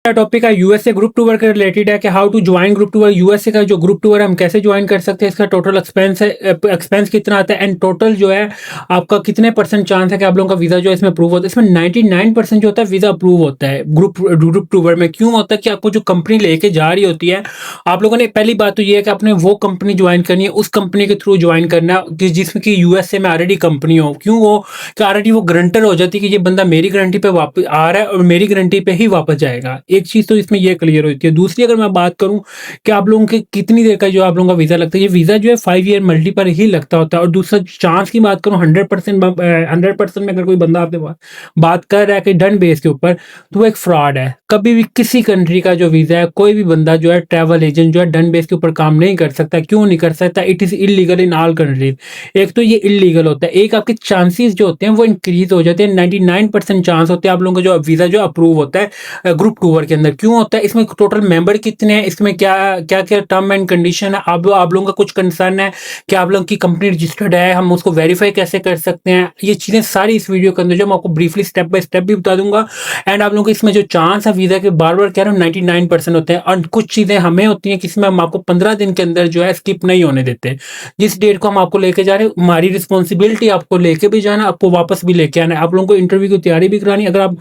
Topic है USA group tour के related है कि how to join group tour. USA का जो ग्रुप टूर है हम कैसे ज्वाइन कर सकते हैं, इसका टोटल एक्सपेंस है, एक्सपेंस कितना आता है एंड टोटल जो है आपका कितने परसेंट चांस है कि आप लोगों का वीजा जो है इसमें अप्रूव होता है। इसमें 99% जो होता है वीजा अप्रूव होता है ग्रुप टूर में। क्यों होता है कि आपको जो कंपनी लेके जा रही होती है, आप लोगों ने पहली बात तो ये है कि आपने वो कंपनी ज्वाइन करनी है, उस कंपनी के थ्रू ज्वाइन करना जिसमें कि यूएसए में ऑलरेडी कंपनी हो। क्यों हो कि ऑलरेडी वो गारंटर हो जाती है कि ये बंदा मेरी गारंटी पे वापस आ रहा है और मेरी गारंटी पे ही वापस जाएगा। एक चीज तो इसमें ये क्लियर होती है। दूसरी अगर मैं बात करूं कि आप लोगों के कितनी देर का जो आप लोगों का वीजा लगता है, ये वीजा जो है 5 ईयर मल्टीपल ही लगता होता है। और दूसरा चांस की बात करूं 100% में अगर कोई बंदा आपके पास बात कर रहा है कि डन बेस के ऊपर, तो वो एक फ्रॉड है। कभी भी किसी कंट्री का जो वीजा है, कोई भी बंदा जो है ट्रैवल एजेंट जो है डन बेस के ऊपर काम नहीं कर सकता। क्यों नहीं कर सकता? It is illegal in all countries. एक तो ये इलीगल होता है, एक आपके चांसेस जो होते हैं वो इंक्रीज हो जाते हैं। 99% चांस होते हैं आप लोगों का जो वीजा जो अप्रूव होता है ग्रुप टूर के अंदर। क्यों होता है? इसमें टोटल मेंबर कितने हैं, इसमें क्या क्या क्या टर्म एंड कंडीशन है, आप लोगों का कुछ कंसर्न है कि आप लोगों की कंपनी रजिस्टर्ड है, हम उसको वेरीफाई कैसे कर सकते हैं, ये चीजें सारी इस वीडियो के अंदर जो मैं आपको ब्रीफली स्टेप बाय स्टेप भी बता दूंगा। एंड आप लोगों को इसमें जो चांस है वीजा के, बार बार कह रहा हूँ 99% होते हैं। और कुछ चीजें हमें होती हैं कि इसमें हम आपको 15 दिन के अंदर जो है स्किप नहीं होने देते। जिस डेट को हम आपको लेके जा रहे हैं, हमारी रिस्पॉन्सिबिलिटी आपको लेके भी जाना, आपको वापस भी लेके आना है। आप लोगों को इंटरव्यू की तैयारी भी करानी। अगर आप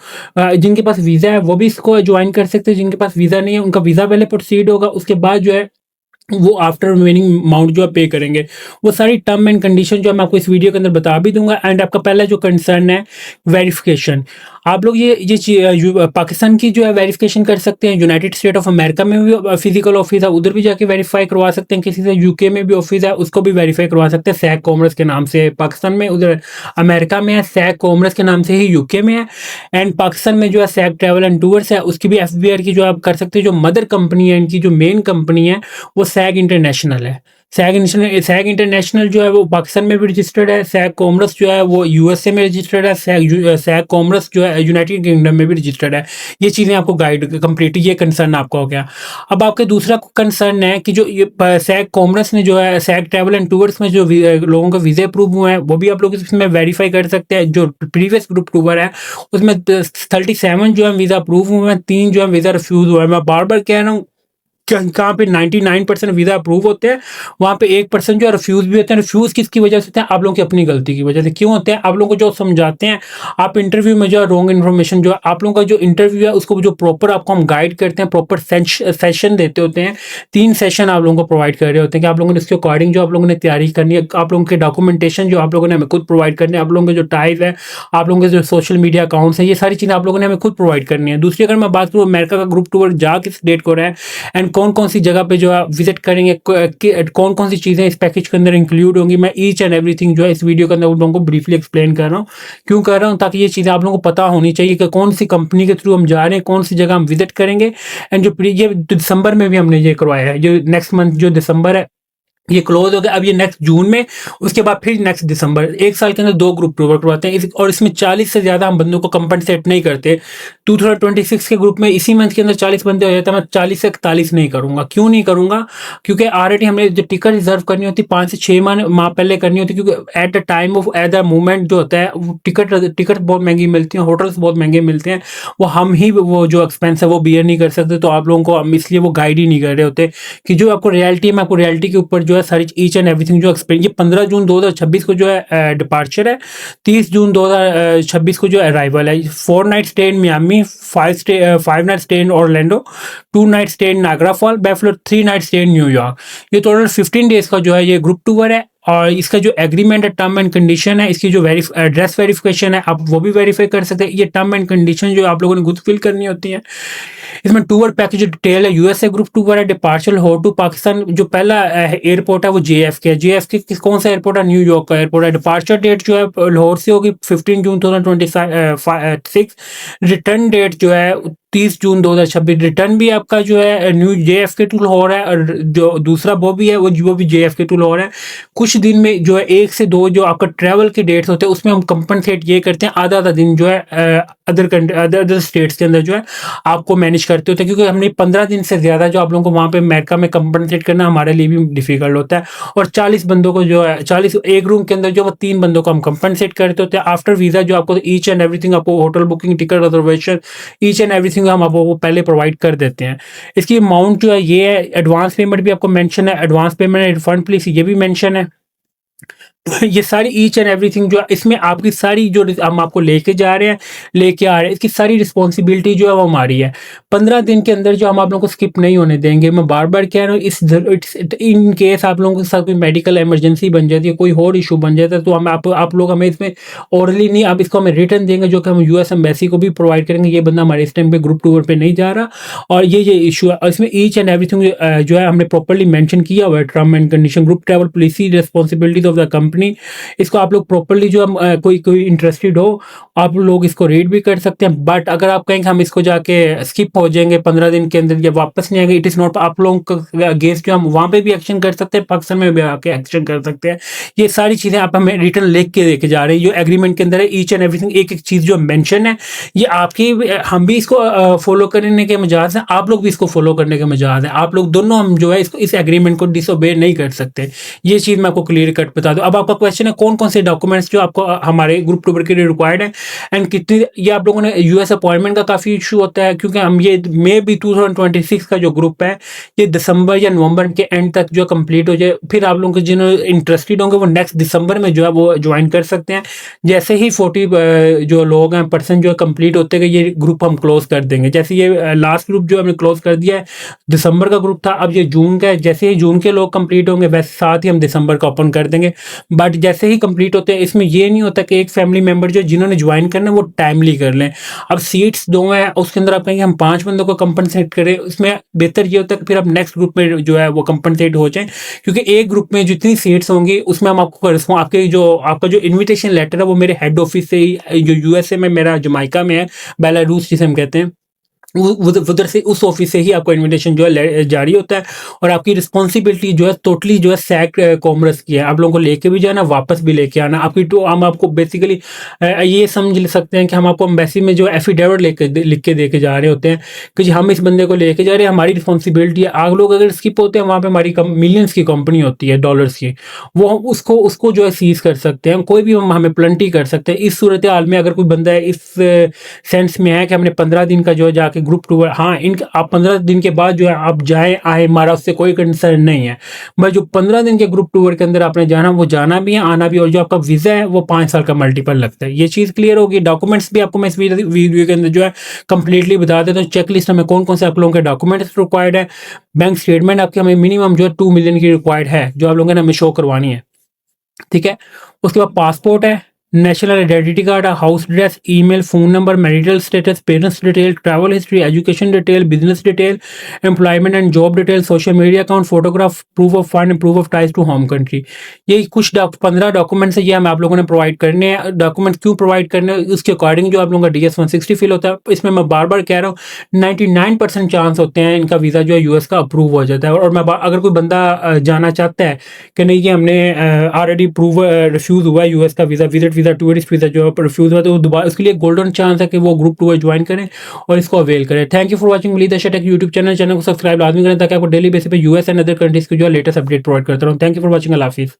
जिनके पास वीजा है वो भी इसको ज्वाइन कर सकते हैं, जिनके पास वीजा नहीं है उनका वीजा पहले प्रोसीड होगा, उसके बाद जो है वो आफ्टर रिमेनिंग अमाउंट जो है पे करेंगे। वो सारी टर्म एंड कंडीशन जो है मैं आपको इस वीडियो के अंदर बता भी दूंगा। एंड आपका पहला जो कंसर्न है वेरिफिकेशन, आप लोग ये पाकिस्तान की जो है वेरिफिकेशन कर सकते हैं। यूनाइटेड स्टेट ऑफ अमेरिका में भी फिजिकल ऑफिस है, उधर भी जाके वेरीफाई करवा सकते हैं। किसी से यूके में भी ऑफिस है, उसको भी वेरीफाई करवा सकते हैं। सैक कॉमर्स के नाम से पाकिस्तान में, उधर अमेरिका में है, सैक कॉमर्स के नाम से ही यूके में है। एंड पाकिस्तान में जो है सैक ट्रैवल एंड टूर्स है, उसकी भी एफबीआर की जो आप कर सकते हैं। जो मदर कंपनी है इनकी, जो मेन कंपनी है वो सैग इंटरनेशनल है। सैग इंटरनेशनल जो है वो पाकिस्तान में भी रजिस्टर्ड है। सैग कॉमर्स जो है वो यूएसए में रजिस्टर्ड है। सैग कॉमर्स जो है यूनाइटेड किंगडम में भी रजिस्टर्ड है। ये चीज़ें आपको गाइड कंप्लीट, ये कंसर्न आपका हो गया। अब आपके दूसरा कंसर्न है कि जो ये सैग कॉमर्स ने जो है सैग ट्रैवल एंड टूर्स में जो लोगों का वीज़े अप्रूव हुए हैं, वो भी आप लोग इसमें वेरीफाई कर सकते हैं। जो प्रीवियस ग्रुप टूर है उसमें 37 जो है वीज़ा अप्रूव हुए हैं, 3 जो है वीज़ा रिफ्यूज़ हुआ है। मैं बार बार कह रहा हूँ कहाँ पे 99% वीजा अप्रूव होते हैं, वहाँ पे 1% जो रिफ्यूज भी होते हैं। रिफ्यूज किसकी वजह से होते हैं? आप लोगों की अपनी गलती की वजह से। क्यों होते हैं? आप लोगों को जो समझाते हैं, आप इंटरव्यू में जो है रॉन्ग इन्फॉर्मेशन जो है, आप लोगों का जो इंटरव्यू है उसको जो प्रॉपर आपको हम गाइड करते हैं, प्रॉपर सेशन देते होते हैं। 3 सेशन आप लोगों को प्रोवाइड कर रहे होते हैं कि आप लोगों ने इसके अकॉर्डिंग जो आप लोगों ने तैयारी करनी है। आप लोगों के डॉक्यूमेंटेशन जो आप लोगों ने हमें खुद प्रोवाइड करनी है। आप लोगों के जो टाइप है, आप लोगों के जो सोशल मीडिया अकाउंट्स है, ये सारी चीज़ें आप लोगों ने हमें खुद प्रोवाइड करनी है। दूसरी अगर मैं बात करूँ अमेरिका का ग्रुप टूर जा किस डेट को रहा है एंड कौन कौन सी जगह पे जो आप विजिट करेंगे, कौन कौन सी चीजें इस पैकेज के अंदर इंक्लूड होंगी, मैं ईच एंड एवरीथिंग जो है इस वीडियो के अंदर उन लोगों को ब्रीफली एक्सप्लेन कर रहा हूँ। क्यों कर रहा हूँ? ताकि ये चीजें आप लोगों को पता होनी चाहिए कि कौन सी कंपनी के थ्रू हम जा रहे हैं, कौन सी जगह हम विजिट करेंगे। एंड जो ये दिसंबर में भी हमने ये करवाया है, जो नेक्स्ट मंथ जो दिसंबर है ये क्लोज हो गया। अब ये नेक्स्ट जून में, उसके बाद फिर नेक्स्ट दिसंबर, 1 साल के अंदर 2 ग्रुप टूर करवाते हैं। और इसमें 40 से ज्यादा हम बंदों को कंपनसेट नहीं करते। 2026 के ग्रुप में इसी मंथ के अंदर 40 बंदे हो जाते हैं। मैं 40 से 41 नहीं करूंगा। क्यों नहीं करूंगा? क्योंकि ऑलरेडी हमने जो टिकट रिजर्व करनी होती 5 से 6 माह पहले करनी होती, क्योंकि at the time of at the movement जो होता है वो टिकट बहुत महंगी मिलती है, होटल्स बहुत महंगे मिलते हैं। वो हम ही वो जो एक्सपेंस है वो बियर नहीं कर सकते। तो आप लोगों को हम इसलिए वो गाइड ही नहीं कर रहे होते कि जो आपको रियलिटी है, मैं आपको रियलिटी के ऊपर जो है सारी ईच एंड एवरीथिंग जो एक्सप्लेन। ये 15 जून 2026 को जो है डिपार्चर है, 30 जून 2026 को जो अराइवल है। 4 night stay in Miami, 5 night stay in Orlando, 2 night stay in Niagara fall, Buffalo 3 night stay in New York. ये टोटल 15 डेज का जो है ये ग्रुप टूर है। और इसका जो एग्रीमेंट है, टर्म एंड कंडीशन है, इसकी जो एड्रेस वेरिफिकेशन है आप वो भी वेरीफाई कर सकते हैं। ये टर्म एंड कंडीशन जो आप लोगों ने खुद फिल करनी होती है। इसमें टूर पैकेज जो डिटेल है, यूएसए ग्रुप टूर है, डिपार्चर हो टू पाकिस्तान। जो पहला एयरपोर्ट है वो जेएफके है। जेएफके कौन सा एयरपोर्ट है? न्यूयॉर्क का एयरपोर्ट है। डिपार्चर डेट जो है लाहौर से होगी 15 जून 2026। रिटर्न डेट जो है 30 जून 2026। रिटर्न भी आपका जो है न्यू जेएफके टू लाहौर है, और जो दूसरा वो भी है वो भी जेएफके टू लाहौर है। कुछ दिन में जो है 1 से 2 जो आपका ट्रैवल के डेट्स होते हैं उसमें हम कंपनसेट ये करते हैं, आधा दिन जो है अदर स्टेट्स के अंदर जो है आपको मैनेज करते होते हैं। क्योंकि हमने 15 दिन से ज्यादा जो आप लोगों को वहाँ पे अमेरिका में कंपनसेट करना हमारे लिए भी डिफिकल्ट होता है। और 40 बंदों को जो है 40 एक रूम के अंदर जो 3 बंदों को हम कंपनसेट करते होते हैं। आफ्टर वीजा जो आपको ईच एंड एवरीथिंग, आपको hotel booking, ticket reservation, each and everything everything हम आपको पहले प्रोवाइड कर देते हैं। इसकी अमाउंट जो है ये है, एडवांस पेमेंट भी आपको मेंशन है, advance payment and refund policy ये भी मेंशन है। ये सारी ईच एंड एवरीथिंग जो है इसमें आपकी सारी जो हम आपको लेके जा रहे हैं, लेके आ रहे हैं, इसकी सारी रिस्पॉन्सिबिलिटी जो है वो हमारी है। 15 दिन के अंदर जो हम आप लोगों को स्किप नहीं होने देंगे। मैं बार-बार कह रहा हूँ, इन केस आप लोगों के साथ कोई मेडिकल इमरजेंसी बन जाती है, कोई और इश्यू बन जाता है, तो हम आप लोग हमें इसमें ओरली नहीं, आप इसको हमें रिटर्न देंगे, जो कि हम यूएस एम्बेसी को भी प्रोवाइड करेंगे। ये बंदा हमारे इस टाइम पे ग्रुप टूर पे नहीं जा रहा, और ये इशू है। और इसमें ईच एंड एवरीथिंग जो है हमने प्रॉपर्ली मेंशन किया हुआ है, term and condition, group travel policy, responsibilities of the company. इसको आप लोग प्रॉपर्ली जो हम कोई इंटरेस्टेड हो, आप लोग इसको रीड भी कर सकते हैं। बट अगर आप कहेंगे हम इसको जाके स्किप हो जाएंगे 15 दिन के अंदर या वापस नहीं आएंगे, इट इज़ नॉट, आप लोगों का अगेंस्ट जो हम वहाँ पे भी एक्शन कर सकते हैं, पाकिस्तान में भी आके एक्शन कर सकते हैं। ये सारी चीज़ें आप हमें रिटर्न लिख के देके जा रहे हैं, जो एग्रीमेंट के अंदर है, ईच एंड एवरीथिंग, एक एक चीज़ जो मेंशन है, ये आपकी, हम भी इसको फॉलो करने के मजाज है, आप लोग भी इसको फॉलो करने के मजाज है। आप लोग दोनों हम जो है इसको, इस एग्रीमेंट को डिसोबे नहीं कर सकते। ये चीज़ मैं आपको क्लियर कट बता दूं। अब आपका क्वेश्चन है कौन कौन से डॉक्यूमेंट्स जो आपको हमारे ग्रुप टूर के लिए रिक्वायर्ड है, एंड कितनी, ये आप लोगों ने यूएस अपॉइंटमेंट का काफ़ी इशू होता है, क्योंकि हम ये मे भी 2026 का जो ग्रुप है, ये दिसंबर या नवंबर के एंड तक जो कंप्लीट हो जाए। फिर आप लोगों को जिन्होंने इंटरेस्टेड होंगे वो नेक्स्ट दिसंबर में जो है वो ज्वाइन कर सकते हैं। जैसे ही 40 जो लोग हैं पर्सन जो है कंप्लीट होते गए, ये ग्रुप हम क्लोज कर देंगे। जैसे ये लास्ट ग्रुप जो हमने क्लोज कर दिया है, दिसंबर का ग्रुप था, अब ये जून का है। जैसे ही जून के लोग कंप्लीट होंगे, वैसे साथ ही हम दिसंबर का ओपन कर देंगे। बट जैसे ही कंप्लीट होते हैं, इसमें ये नहीं होता कि एक फैमिली मेंबर जो जिन्होंने ज्वाइन करना है वो टाइमली कर लें। अब सीट्स 2 हैं, उसके अंदर आप कहेंगे हम 5 बंदों को कंपनसेट करें, उसमें बेहतर ये होता है कि फिर आप नेक्स्ट ग्रुप में जो है वो कंपनसेट हो जाए, क्योंकि एक ग्रुप में जितनी सीट्स होंगी उसमें हम आपको आपका जो इन्विटेशन लेटर है वो मेरे हेड ऑफिस से ही, जो यूएसए में, मेरा जमाइका में है, बेलारूस जिसे हम कहते हैं, उधर से, उस ऑफिस से ही आपको इनविटेशन जो है जारी होता है। और आपकी रिस्पॉन्सिबिलिटी जो है टोटली जो है सैक कॉमर्स की है, आप लोगों को लेके भी जाना, वापस भी लेके आना। आपकी तो हम आपको बेसिकली ये समझ सकते हैं कि हम आपको एम्बेसी में जो एफिडेविट लिख के दे के जा रहे होते हैं कि जी हम इस बंदे को लेके जा रहे हैं, हमारी रिस्पॉन्सिबिलिटी है। आप लोग अगर स्किप होते हैं, वहाँ पे हमारी मिलियंस की कंपनी होती है, डॉलर्स की, वो उसको जो है सीज कर सकते हैं, कोई भी हमें प्लंटी कर सकते हैं। इस सूरत हाल में अगर कोई बंदा इस सेंस में है कि हमने 15 दिन का जो है जाके ग्रुप टूर, हाँ आप 15 दिन के बाद जो है आप जाए आए, हमारा उससे कोई कंसर्न नहीं है। बस जो 15 दिन के ग्रुप टूर के अंदर आपने जाना, वो जाना भी है, आना भी, और जो आपका वीज़ा है वो 5 साल का मल्टीपल लगता है। ये चीज़ क्लियर होगी। डॉक्यूमेंट्स भी आपको मैं इस वीडियो के अंदर जो है कंप्लीटली बता देता हूँ। चेकलिस्ट हमें कौन कौन से आप लोगों के डॉक्यूमेंट्स रिक्वायर्ड है। बैंक स्टेटमेंट आपकी हमें मिनिमम जो है 2 मिलियन की रिक्वायर्ड है, जो आप लोगों ने हमें शो करवानी है, ठीक है। उसके बाद पासपोर्ट है, national identity card, house address, email, phone number, marital status, parents detail, travel history, education detail, business detail, employment and job detail, social media account, photograph, proof of fund, proof of ties to home country. ये कुछ 15 documents है, ये हम आप लोगों ने provide करने हैं। डॉक्यूमेंट क्यों प्रोवाइड करने हैं, उसके अकॉर्डिंग जो आप लोगों का DS-160 फिल होता है। इसमें मैं बार बार कह रहा हूँ 99% चांस होते हैं इनका वीज़ा जो है यूएस का अप्रूव हो जाता है। और मैं अगर कोई बंदा जाना चाहता है कि नहीं, ये हमने ऑलरेडी रिफ्यूज़ हुआ है यूएस का visa, visit visa, tourist visa जो है रिफ्यूज़ हुआ, तो दोबारा उसके लिए गोल्डन चांस है कि वो ग्रुप टूर ज्वाइन करें और इसको अवेल करें। Thank you for watching Waleed Arshad tech YouTube channel को सब्सक्राइब लाजमी करें, ताकि आपको डेली बेसिस पे यूएस एंड अदर कंट्रीज की जो है लेटेस्ट अपडेट प्रोवाइड करता रहूँ। थैंक यू फॉर वाचिंग, अल्लाह हाफिज़।